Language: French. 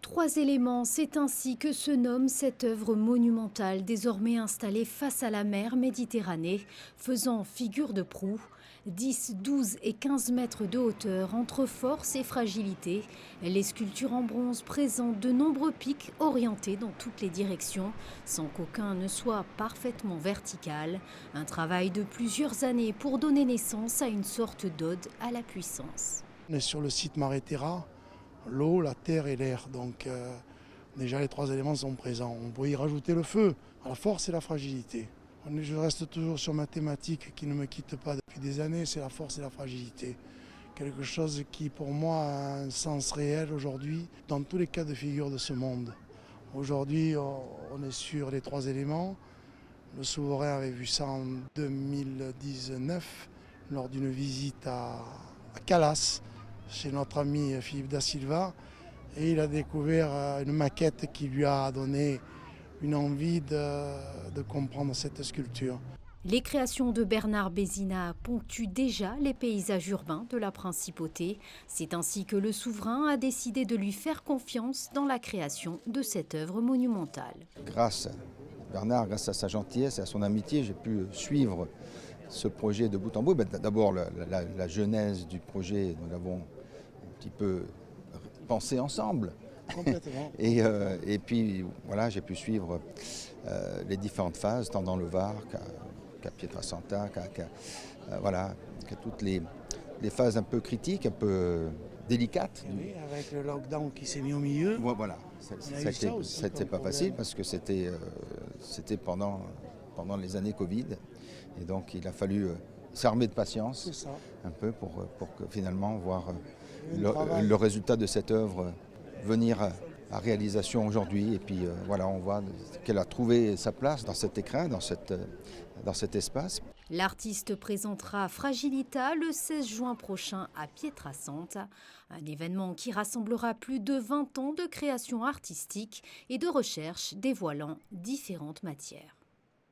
Trois éléments, c'est ainsi que se nomme cette œuvre monumentale désormais installée face à la mer Méditerranée, faisant figure de proue. 10, 12 et 15 mètres de hauteur entre force et fragilité. Les sculptures en bronze présentent de nombreux pics orientés dans toutes les directions, sans qu'aucun ne soit parfaitement vertical. Un travail de plusieurs années pour donner naissance à une sorte d'ode à la puissance. On est sur le site Maréterra, l'eau, la terre et l'air. Donc déjà les trois éléments sont présents. On peut y rajouter le feu, la force et la fragilité. Je reste toujours sur ma thématique qui ne me quitte pas depuis des années, c'est la force et la fragilité. Quelque chose qui pour moi a un sens réel aujourd'hui dans tous les cas de figure de ce monde. Aujourd'hui on est sur les trois éléments. Le souverain avait vu ça en 2019 lors d'une visite à Calas chez notre ami Philippe da Silva et il a découvert une maquette qui lui a donné une envie de comprendre cette sculpture. Les créations de Bernard Bézina ponctuent déjà les paysages urbains de la principauté. C'est ainsi que le souverain a décidé de lui faire confiance dans la création de cette œuvre monumentale. Grâce à Bernard, grâce à sa gentillesse et à son amitié, j'ai pu suivre ce projet de bout en bout. D'abord, la genèse du projet, nous l'avons un petit peu pensé ensemble. Complètement. Et puis, voilà, j'ai pu suivre les différentes phases, tant dans le Var qu'à Pietrasanta, qu'à toutes les phases un peu critiques, un peu délicates. Oui, avec le lockdown qui s'est mis au milieu. Voilà, c'était pas facile parce que c'était pendant les années Covid. Et donc il a fallu s'armer de patience un peu pour que finalement voir le résultat de cette œuvre venir à réalisation aujourd'hui. Et puis voilà, on voit qu'elle a trouvé sa place dans cet écrin, dans cet espace. L'artiste présentera Fragilita le 16 juin prochain à Pietrasanta, un événement qui rassemblera plus de 20 ans de création artistique et de recherche dévoilant différentes matières.